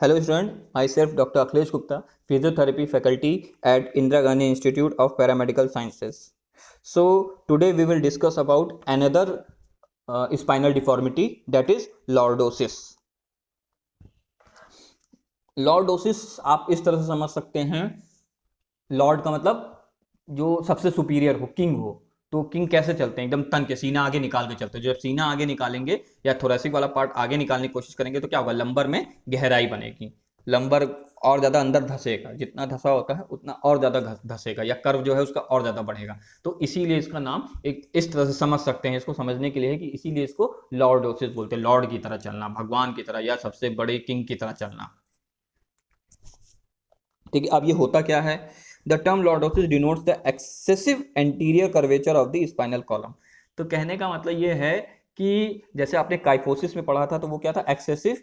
Hello student, myself Dr. Akhilesh Gupta, Physiotherapy faculty at Indira Gandhi Institute of Paramedical Sciences. So today we will discuss about another spinal deformity, that is lordosis. Lordosis आप इस तरह से समझ सकते हैं। Lord का मतलब जो सबसे सुपीरियर हो, किंग हो। तो किंग कैसे चलते हैं? एकदम तन के सीना आगे निकाल के चलते हैं। जब सीना आगे निकालेंगे या थोरेसिक वाला पार्ट आगे निकालने की कोशिश करेंगे तो क्या होगा? लंबर में गहराई बनेगी, लंबर और ज्यादा अंदर धसेगा, जितना धसा होता है उतना और ज्यादा धसेगा, या कर्व जो है उसका और ज्यादा बढ़ेगा। तो इसीलिए इसका नाम एक इस तरह से समझ सकते हैं, इसको समझने के लिए है कि इसीलिए इसको लॉर्डोसिस बोलते हैं। लॉर्ड की तरह चलना, भगवान की तरह या सबसे बड़े किंग की तरह चलना। ठीक है, अब ये होता क्या है? The term lordosis denotes the excessive anterior curvature of the spinal column. तो कहने का मतलब ये है कि जैसे आपने काइफोसिस में पढ़ा था, तो वो क्या था? एक्सेसिव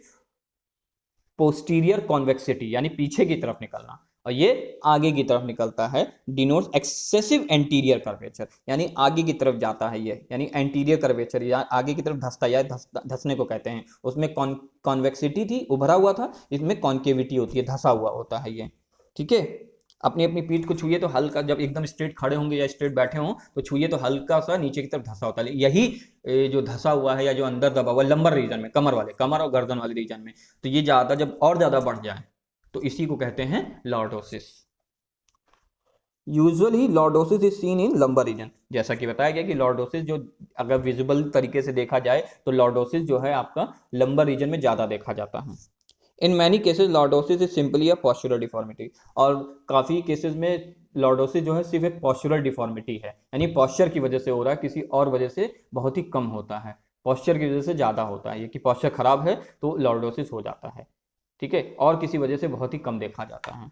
पोस्टीरियर कॉन्वेक्सिटी, यानी पीछे की तरफ निकलना, और ये आगे की तरफ निकलता है। डिनोट्स एक्सेसिव एंटीरियर कर्वेचर, यानी आगे की तरफ जाता है ये, यानी एंटीरियर कर्वेचर या आगे की तरफ धसता या धसने को कहते हैं। उसमें कॉन्वेक्सिटी थी, उभरा हुआ था, इसमें कॉन्केविटी होती है, धसा हुआ होता है ये। ठीक है, अपनी अपनी पीठ को छूइए तो हल्का, जब एकदम स्ट्रेट खड़े होंगे या स्ट्रेट बैठे हों तो छूइए तो हल्का सा नीचे की तरफ धसा होता है। यही जो धसा हुआ है या जो अंदर दबा हुआ लंबर रीजन में, कमर और गर्दन वाले रीजन में, तो ये ज्यादा जब और ज्यादा बढ़ जाए तो इसी को कहते हैं lordosis. Usually lordosis is seen in lumbar region. जैसा कि बताया गया कि लॉर्डोसिस जो अगर विजिबल तरीके से देखा जाए तो लॉर्डोसिस जो है आपका लंबर रीजन में ज्यादा देखा जाता है। In many cases lordosis is simply a postural deformity. और काफ़ी केसेस में लॉर्डोसिस जो है सिर्फ एक पॉस्चरल डिफॉर्मिटी है, यानी पॉस्चर की वजह से हो रहा है, किसी और वजह से बहुत ही कम होता है। पॉस्चर की वजह से ज़्यादा होता है, ये कि पॉस्चर खराब है तो लॉर्डोसिस हो जाता है। ठीक है, और किसी वजह से बहुत ही कम देखा जाता है।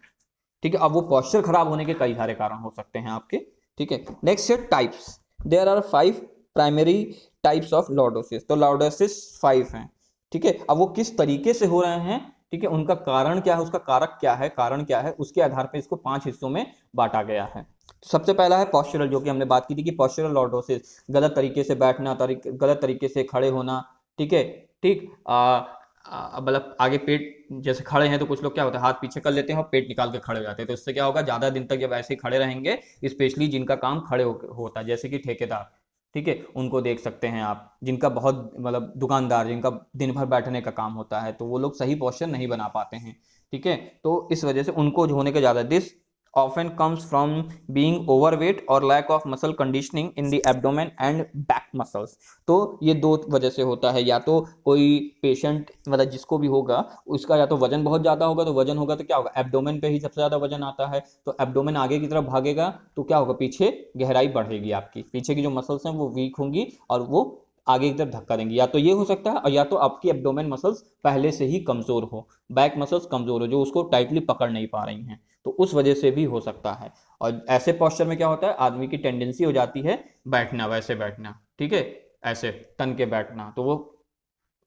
ठीक है, अब वो पॉस्चर खराब होने के कई सारे कारण हो सकते हैं आपके। ठीक है, नेक्स्ट है types. There are 5 primary types of lordosis. तो लॉर्डोसिस 5 हैं। ठीक है, अब वो किस तरीके से हो रहे हैं, ठीक है, उनका कारण क्या है, उसका कारक क्या है, कारण क्या है, उसके आधार पर इसको 5 हिस्सों में बांटा गया है। सबसे पहला है पॉस्चरल, जो कि हमने बात की थी कि पॉस्चरल लॉर्डोसिस, गलत तरीके से बैठना, गलत तरीके से खड़े होना। ठीक है, ठीक, मतलब आगे पेट, जैसे खड़े हैं तो कुछ लोग क्या होता है, हाथ पीछे कर लेते हैं और पेट निकाल के खड़े हो जाते हैं। तो इससे क्या होगा? ज्यादा दिन तक जब ऐसे ही खड़े रहेंगे, स्पेशली जिनका काम खड़े होता है, जैसे कि ठेकेदार, ठीक है, उनको देख सकते हैं आप, जिनका बहुत मतलब दुकानदार, जिनका दिन भर बैठने का काम होता है, तो वो लोग सही पोस्चर नहीं बना पाते हैं। ठीक है, तो इस वजह से उनको जो होने के ज्यादा, this often comes from being overweight or lack of muscle conditioning in the abdomen and back muscles। तो ये दो वजह से होता है, या तो कोई पेशेंट मतलब जिसको भी होगा उसका या तो वजन बहुत ज्यादा होगा, तो वजन होगा तो क्या होगा? एब्डोमेन पे ही सबसे ज्यादा वजन आता है, तो एब्डोमेन आगे की तरफ भागेगा तो क्या होगा? पीछे गहराई बढ़ेगी, आपकी पीछे की जो मसल्स हैं वो वीक होंगी और वो आगे की तरफ धक्का देंगी। या तो ये हो सकता है, और या तो आपकी एब्डोमेन मसल्स पहले से ही कमजोर हो, बैक मसल्स कमजोर हो, जो उसको टाइटली पकड़ नहीं पा रही हैं, तो उस वजह से भी हो सकता है। और ऐसे पोस्चर में क्या होता है? आदमी की टेंडेंसी हो जाती है बैठना, वैसे बैठना, ठीक है, ऐसे तन के बैठना, तो वो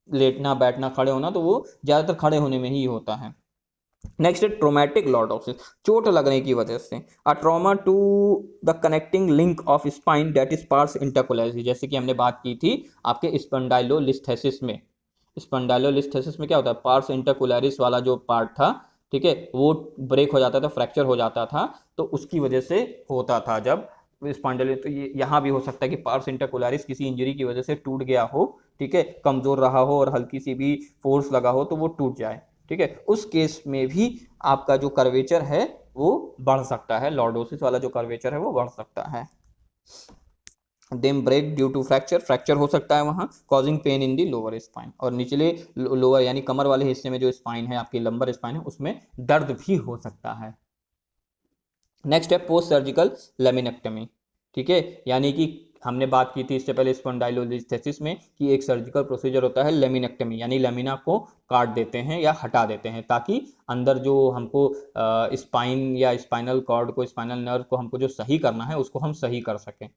लेटना, बैठना, खड़े होना, तो वो ज्यादातर खड़े होने में ही होता है। नेक्स्ट है ट्रोमैटिक लॉर्डोसिस, चोट लगने की वजह से। A trauma to the connecting link of spine that is pars interarticularis, जैसे कि हमने बात की थी आपके स्पॉन्डाइलोलिस्थेसिस में। स्पॉन्डाइलोलिस्थेसिस में क्या होता है? पार्स इंटरकोलैरिस वाला जो पार्ट था, ठीक है, वो ब्रेक हो जाता था, फ्रैक्चर हो जाता था, तो उसकी वजह से होता था जब स्पॉन्डाइलो। तो ये यहाँ भी हो सकता है कि पार्स इंटरकोलैरिस किसी इंजरी की वजह से टूट गया हो, ठीक है, कमजोर रहा हो और हल्की सी भी फोर्स लगा हो तो वो टूट जाए। ठीक है, उस केस में भी आपका जो कर्वेचर है वो बढ़ सकता है, लॉर्डोसिस वाला जो कर्वेचर है वो बढ़ सकता है। Them break due to fracture, fracture हो सकता है वहां, causing pain in the lower spine, और निचले लोअर यानी कमर वाले हिस्से में जो स्पाइन है, आपकी लंबर स्पाइन है, उसमें दर्द भी हो सकता है। नेक्स्ट है पोस्ट सर्जिकल लेमिनेक्टमी। ठीक है, यानी कि हमने बात की थी इससे पहले स्पॉन्डाइलोलिस्थेसिस में कि एक सर्जिकल प्रोसीजर होता है लेमिनेक्टमी, यानी लेमिना को काट देते हैं या हटा देते हैं, ताकि अंदर जो हमको स्पाइन या स्पाइनल कॉर्ड को, स्पाइनल नर्व को हमको जो सही करना है उसको हम सही कर सकें।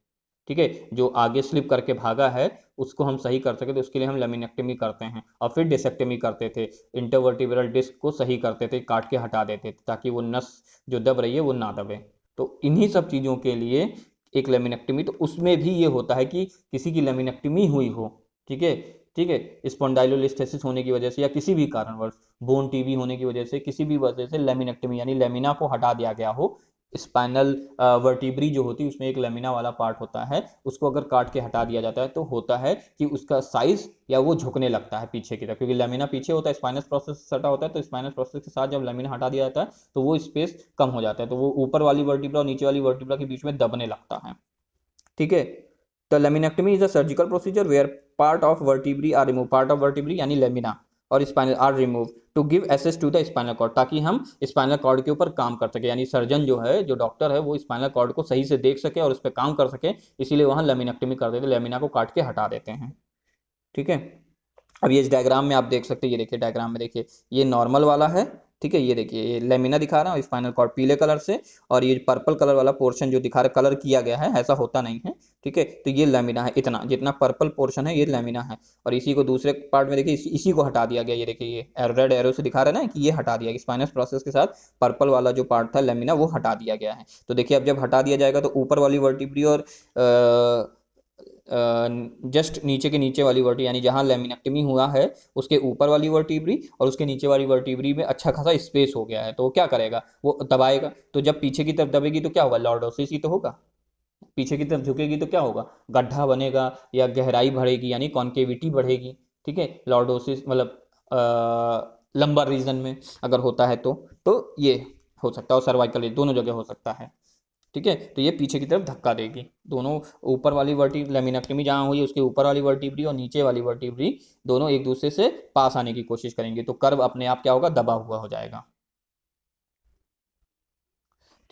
ठीक है, जो आगे स्लिप करके भागा है उसको हम सही कर सके, तो उसके लिए हम लेमिनेक्टमी करते हैं। और फिर डिसेक्टमी करते थे, इंटरवर्टिब्रल डिस्क को सही करते थे, काट के हटा देते थे, ताकि वो नस जो दब रही है वो ना दबे। तो इन्हीं सब चीज़ों के लिए एक लेमिनेक्टमी, तो उसमें भी ये होता है कि किसी की लेमिनेक्टमी हुई हो, ठीक है, ठीक है, स्पॉन्डाइलोलिस्थेसिस होने की वजह से या किसी भी कारणवश बोन टीबी होने की वजह से, किसी भी वजह से लेमिनेक्टमी यानी लेमिना को हटा दिया गया हो, स्पाइनल वर्टिब्री जो होती है उसमें एक लेमिना वाला पार्ट होता है, उसको अगर काट के हटा दिया जाता है तो होता है कि उसका साइज या वो झुकने लगता है पीछे की तरफ, क्योंकि लेमिना पीछे होता है, स्पाइनस प्रोसेस सटा होता है, तो स्पाइनस प्रोसेस के साथ जब लेमिना हटा दिया जाता है तो वो स्पेस कम हो जाता है, तो वो ऊपर वाली वर्टिब्रा और नीचे वाली वर्टिब्रा के बीच में दबने लगता है। ठीक है, the laminectomy is a surgical procedure where part of vertebrae are remove, part of vertebrae यानी लेमिना और spinal are remove to give access to the spinal cord, ताकि हम स्पाइनल कॉर्ड के ऊपर काम कर सके, यानी सर्जन जो है, जो डॉक्टर है, वो स्पाइनल कॉर्ड को सही से देख सके और उस पर काम कर सके, इसीलिए वहां लेमिनेक्टमी कर देते, लेमिना को काट के हटा देते हैं। ठीक है, अब ये इस डायग्राम में आप देख सकते हैं, ये देखिए डायग्राम में देखिए, ये नॉर्मल वाला है, ठीक है, ये देखिए ये लेमिना दिखा रहा हूँ स्पाइनल कॉर्ड पीले कलर से, और ये पर्पल कलर वाला पोर्शन जो दिखा रहा है, कलर किया गया है, ऐसा होता नहीं है, ठीक है, तो ये लेमिना है, इतना जितना पर्पल पोर्शन है ये लेमिना है, और इसी को दूसरे पार्ट में देखिए इसी को हटा दिया गया, ये देखिए ये रेड एरो से दिखा रहा है ना कि ये हटा दिया गया, स्पाइनस प्रोसेस के साथ पर्पल वाला जो पार्ट था लेमिना वो हटा दिया गया है। तो देखिए अब जब हटा दिया जाएगा तो ऊपर वाली वर्टिब्री और जस्ट नीचे के नीचे वाली वर्टी यानी जहां लेमिनेक्टमी हुआ है उसके ऊपर वाली वर्टिब्री और उसके नीचे वाली वर्टिब्री में अच्छा खासा स्पेस हो गया है, तो वो क्या करेगा, वो दबाएगा, तो जब पीछे की तरफ दबेगी तो क्या होगा, लॉर्डोसिस ही तो होगा, पीछे की तरफ झुकेगी तो क्या होगा, गड्ढा बनेगा या गहराई बढ़ेगी यानी कॉन्केविटी बढ़ेगी। ठीक है, लॉर्डोसिस मतलब लंबर रीजन में अगर होता है तो ये हो सकता है, और सर्वाइकल दोनों जगह हो सकता है। ठीक है, तो ये पीछे की तरफ धक्का देगी, दोनों ऊपर वाली वर्टी लेमिनेक्टमी जहां हुई उसके ऊपर वाली वर्टिब्री और नीचे वाली वर्टिब्री दोनों एक दूसरे से पास आने की कोशिश करेंगे, तो कर्व अपने आप क्या होगा, दबा हुआ हो जाएगा।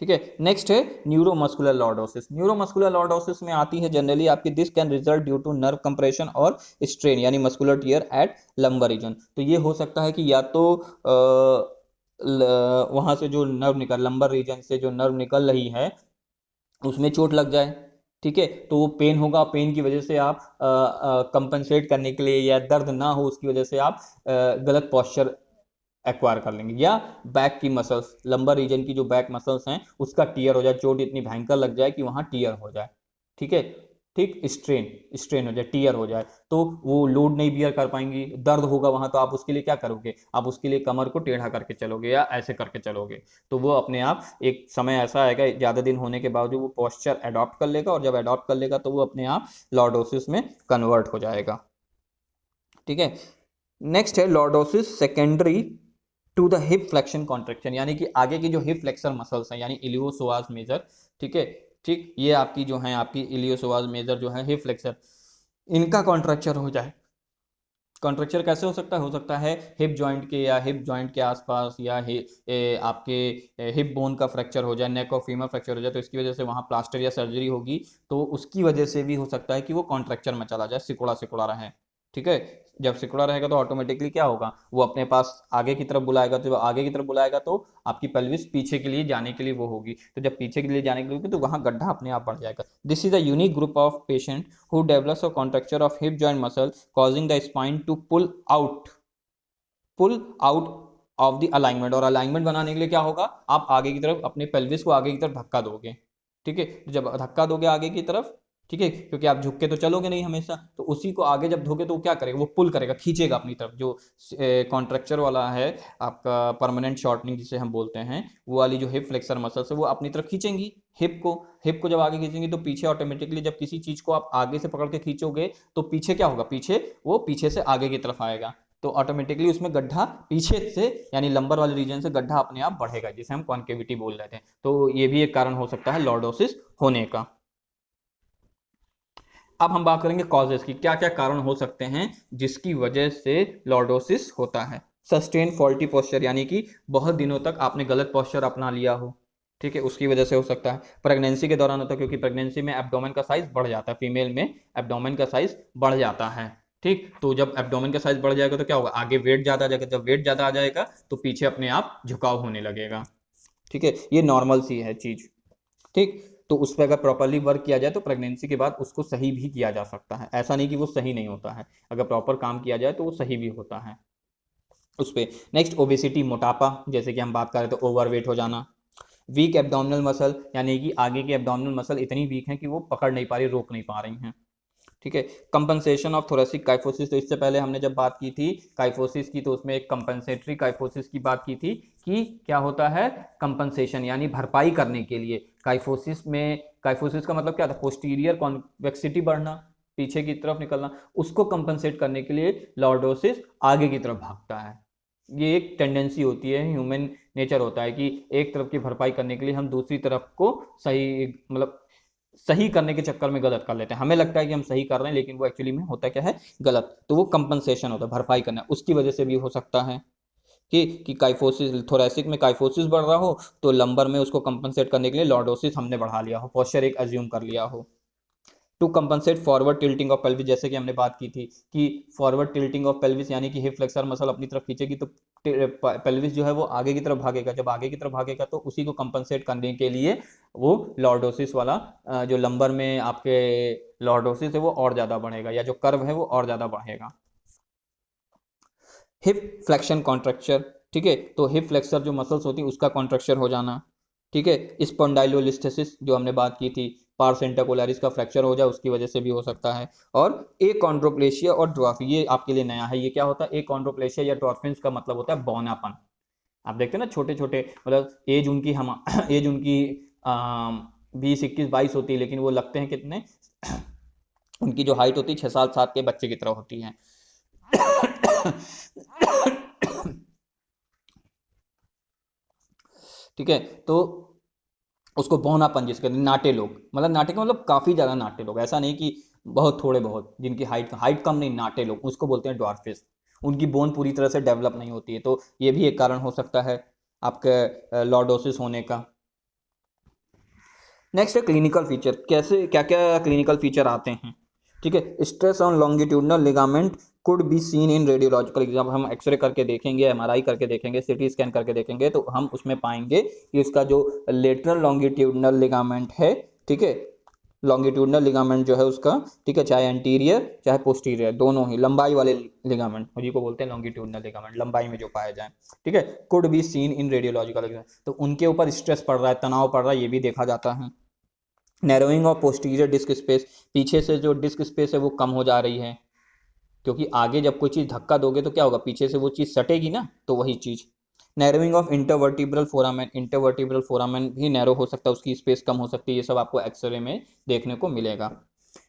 ठीक है, नेक्स्ट है न्यूरोमस्कुलर लॉर्डोसिस। न्यूरोमस्कुलर लॉर्डोसिस में आती है जनरली आपकी this can result due to nerve compression और स्ट्रेन यानी muscular tear at lumbar region, तो ये हो सकता है कि या तो वहां से जो नर्व निकल लंबर रीजन से जो नर्व निकल रही है उसमें चोट लग जाए, ठीक है, तो वो पेन होगा, पेन की वजह से आप कंपनसेट करने के लिए या दर्द ना हो उसकी वजह से आप गलत पॉस्चर एक्वायर कर लेंगे, या बैक की मसल्स लंबर रीजन की जो बैक मसल्स हैं उसका टीयर हो जाए, चोट इतनी भयंकर लग जाए कि वहां टीयर हो जाए, ठीक है, ठीक, स्ट्रेन स्ट्रेन हो जाए, टीयर हो जाए, तो वो लोड नहीं बियर कर पाएंगी, दर्द होगा वहां, तो आप उसके लिए क्या करोगे, आप उसके लिए कमर को टेढ़ा करके चलोगे या ऐसे करके चलोगे, तो वो अपने आप एक समय ऐसा आएगा ज्यादा दिन होने के बावजूद वो पोस्चर अडॉप्ट कर लेगा, और जब अडॉप्ट कर लेगा तो वो अपने आप लॉर्डोसिस में कन्वर्ट हो जाएगा। ठीक है, नेक्स्ट है lordosis secondary to the hip flexion contraction, यानी कि आगे की जो हिप फ्लेक्सर मसल्स हैं यानी इलियोसोआस मेजर, ठीक है, ठीक, ये आपकी जो है आपकी इलियोसोआस मेजर जो है हिप फ्लेक्सर, इनका कॉन्ट्रैक्चर हो जाए। कॉन्ट्रैक्चर कैसे हो सकता है हिप जॉइंट के या हिप जॉइंट के आसपास, या आपके हिप बोन का फ्रैक्चर हो जाए, नेक और फीमर फ्रैक्चर हो जाए, तो इसकी वजह से वहाँ प्लास्टर या सर्जरी होगी, तो उसकी वजह से भी हो सकता है कि वो कॉन्ट्रैक्चर में चला जाए, सिकुड़ा सिकुड़ा रहे। ठीक है, जब सिकुड़ा रहेगा तो ऑटोमेटिकली क्या होगा, वो अपने पास आगे की तरफ बुलाएगा, तो आगे की तरफ बुलाएगा तो आपकी पेल्विस पीछे के लिए जाने के लिए वो होगी, तो जब पीछे के लिए जाने के लिए होगी तो वहां गड्ढा अपने आप बढ़ जाएगा। This is a unique group of patient who develops a contracture of hip joint muscle causing the spine to pull out of the alignment, और अलाइनमेंट बनाने के लिए क्या होगा, आप आगे की तरफ अपने पेल्विस को आगे की तरफ धक्का दोगे। ठीक है, तो जब धक्का दोगे आगे की तरफ, ठीक है, क्योंकि आप झुक के तो चलोगे नहीं हमेशा, तो उसी को आगे जब धोगे तो वो क्या करेगा, वो पुल करेगा, खींचेगा अपनी तरफ, जो कॉन्ट्रैक्चर वाला है आपका परमानेंट शॉर्टनिंग जिसे हम बोलते हैं, वो वाली जो हिप फ्लेक्सर मसल्स है वो अपनी तरफ खींचेंगी हिप को जब आगे खींचेंगी तो पीछे ऑटोमेटिकली जब किसी चीज को आप आगे से पकड़ के खींचोगे तो पीछे क्या होगा, पीछे से आगे की तरफ आएगा, तो ऑटोमेटिकली उसमें गड्ढा पीछे से यानी लंबर वाले रीजन से गड्ढा अपने आप बढ़ेगा, जिसे हम कॉन्केविटी बोल रहे थे, तो ये भी एक कारण हो सकता है लॉर्डोसिस होने का। अब हम बात करेंगे कॉजेस की, क्या क्या कारण हो सकते हैं जिसकी वजह से लॉर्डोसिस होता है। सस्टेन फॉल्टी पोस्चर यानी कि बहुत दिनों तक आपने गलत पोस्चर अपना लिया हो, ठीक है, उसकी वजह से हो सकता है। प्रेगनेंसी के दौरान होता है, क्योंकि प्रेगनेंसी में एब्डोमेन का साइज बढ़ जाता है, फीमेल में एब्डोमेन का साइज बढ़ जाता है, ठीक, तो जब एब्डोमेन का साइज बढ़ जाएगा तो क्या होगा, आगे वेट ज्यादा आ जाएगा, जब वेट ज्यादा आ जाएगा तो पीछे अपने आप झुकाव होने लगेगा। ठीक है, ये नॉर्मल सी है चीज, ठीक, तो उस पर अगर प्रॉपरली वर्क किया जाए तो प्रेगनेंसी के बाद उसको सही भी किया जा सकता है, ऐसा नहीं कि वो सही नहीं होता है, अगर प्रॉपर काम किया जाए तो वो सही भी होता है उस पर। नेक्स्ट ओबेसिटी, मोटापा, जैसे कि हम बात करें तो ओवरवेट हो जाना। वीक एब्डोमिनल मसल यानी कि आगे की एब्डोमिनल मसल इतनी वीक है कि वो पकड़ नहीं पा रही, रोक नहीं पा रही हैं। ठीक है। कंपनसेशन ऑफ थोरेसिक काइफोसिस, तो इससे पहले हमने जब बात की थी काइफोसिस की तो उसमें एक कंपनसेटरी काइफोसिस की बात की थी कि क्या होता है, कंपनसेशन यानी भरपाई करने के लिए। काइफोसिस में, काइफोसिस का मतलब क्या था, पोस्टीरियर कॉन्वेक्सिटी बढ़ना, पीछे की तरफ निकलना, उसको कंपनसेट करने के लिए लॉर्डोसिस आगे की तरफ भागता है। ये एक टेंडेंसी होती है, ह्यूमन नेचर होता है कि एक तरफ की भरपाई करने के लिए हम दूसरी तरफ को सही, मतलब सही करने के चक्कर में गलत कर लेते हैं। हमें लगता है कि हम सही कर रहे हैं लेकिन वो एक्चुअली में होता क्या है, गलत। तो वो कंपनसेशन होता है, भरपाई करना, उसकी वजह से भी हो सकता है कि काइफोसिस, थोरेसिक में काइफोसिस बढ़ रहा हो तो लंबर में उसको कंपनसेट करने के लिए लॉर्डोसिस हमने बढ़ा लिया हो, पोस्चर एक अज्यूम कर लिया हो। To compensate forward tilting of pelvis, जैसे कि हमने बात की थी कि फॉरवर्ड टिल्टिंग ऑफ पेल्विस यानी कि हिप फ्लेक्सर मसल अपनी तरफ खींचेगी तो पेल्विस जो है वो आगे की तरफ भागेगा। जब आगे की तरफ भागेगा तो उसी को कंपनसेट करने के लिए वो लॉर्डोसिस वाला जो लंबर में आपके लॉर्डोसिस है वो और ज़्यादा बढ़ेगा, या जो कर्व है वो और ज़्यादा बढ़ेगा। हिप फ्लेक्शन कॉन्ट्रैक्चर, ठीक है, तो हिप फ्लेक्सर जो मसल्स होती है उसका कॉन्ट्रैक्चर हो जाना, ठीक है। स्पॉन्डाइलोलिस्थेसिस जो हमने बात की थी, पार्स इंटरकोलैरिस का फ्रैक्चर हो जाए उसकी वजह से भी हो सकता है। और एकॉन्ड्रोप्लेशिया और ड्वार्फ, ये आपके लिए नया है। ये क्या होता है, एकॉन्ड्रोप्लेशिया या ड्वार्फिन्स का मतलब होता है बौनापन। आप देखते हैं ना छोटे छोटे, मतलब एज उनकी हम एज उनकी 20, 21, 22 होती है लेकिन वो लगते हैं कितने उनकी जो हाइट होती है 6 साल 7 के बच्चे की तरह होती है। ठीक है, तो उसको बौनापन जिसके, नाटे लोग, मतलब नाटे का मतलब काफी ज्यादा नाटे लोग, ऐसा नहीं कि बहुत थोड़े, बहुत जिनकी हाइट कम नहीं, नाटे लोग उसको बोलते हैं ड्वार्फिस। उनकी बोन पूरी तरह से डेवलप नहीं होती है, तो ये भी एक कारण हो सकता है आपके लॉर्डोसिस होने का। नेक्स्ट है क्लिनिकल फीचर, कैसे क्या क्या क्लिनिकल फीचर आते हैं, ठीक है। Stress on longitudinal ligament could be seen in radiological exam, हम एक्सरे करके देखेंगे, एमआरआई करके देखेंगे, सीटी स्कैन करके देखेंगे तो हम उसमें पाएंगे कि उसका जो लेटरल लॉन्गिट्यूडनल लिगामेंट है, ठीक है, लॉन्गिट्यूडनल लिगामेंट जो है उसका, ठीक है, चाहे एंटीरियर चाहे पोस्टीरियर, दोनों ही लंबाई वाले लिगामेंट, उसी को बोलते हैं लॉन्गिट्यूडनल लिगामेंट, लंबाई में जो पाया जाए, ठीक है, could be seen in radiological exam, तो उनके ऊपर स्ट्रेस पड़ रहा है, तनाव पड़ रहा है, ये भी देखा जाता है। Narrowing of posterior disc space, पीछे से जो डिस्क स्पेस है वो कम हो जा रही है, क्योंकि आगे जब कोई चीज़ धक्का दोगे तो क्या होगा, पीछे से वो चीज़ सटेगी ना, तो वही चीज़। Narrowing of intervertebral foramen, intervertebral foramen भी नैरो हो सकता है, उसकी स्पेस कम हो सकती है, ये सब आपको एक्सरे में देखने को मिलेगा।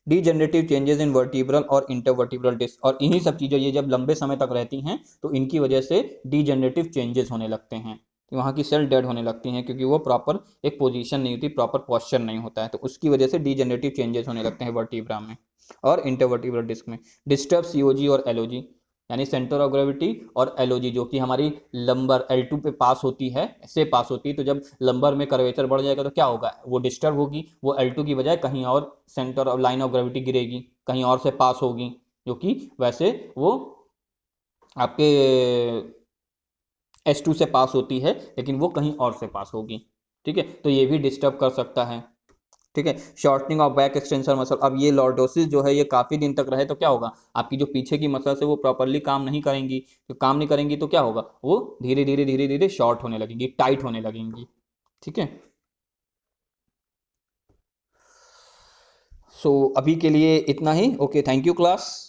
डीजेनरेटिव चेंजेस इन वर्टिब्रल और इंटरवर्टिब्रल डिस्क, और इन्हीं सब चीज़ें ये जब लंबे समय तक रहती हैं तो इनकी वजह से डीजेनरेटिव चेंजेस होने लगते हैं, वहाँ की सेल डेड होने लगती हैं, क्योंकि वो प्रॉपर एक पोजीशन नहीं होती, प्रॉपर पॉस्चर नहीं होता है, तो उसकी वजह से डीजेनरेटिव चेंजेस होने लगते हैं वर्टिब्रा में और इंटरवर्टिब्रल डिस्क में। डिस्टर्ब सीओजी और एलओजी, यानी सेंटर ऑफ ग्रेविटी और एलओजी जो कि हमारी लंबर L2 पे पास होती है, से पास होती है, तो जब लंबर में कर्वेचर बढ़ जाएगा तो क्या होगा, वो डिस्टर्ब होगी, वो L2 की बजाय कहीं और centre of line of gravity गिरेगी, कहीं और से पास होगी, जो कि वैसे वो आपके S2 से पास होती है लेकिन वो कहीं और से पास होगी, ठीक है, तो ये भी डिस्टर्ब कर सकता है, ठीक है। Shortening of back extensor muscle, अब ये लॉर्डोसिस जो है ये काफी दिन तक रहे तो क्या होगा, आपकी जो पीछे की मसल्स है वो प्रॉपरली काम नहीं करेंगी, तो काम नहीं करेंगी तो क्या होगा, वो धीरे धीरे धीरे धीरे शॉर्ट होने लगेंगी, टाइट होने लगेंगी, ठीक है। सो अभी के लिए इतना ही, ओके, थैंक यू क्लास।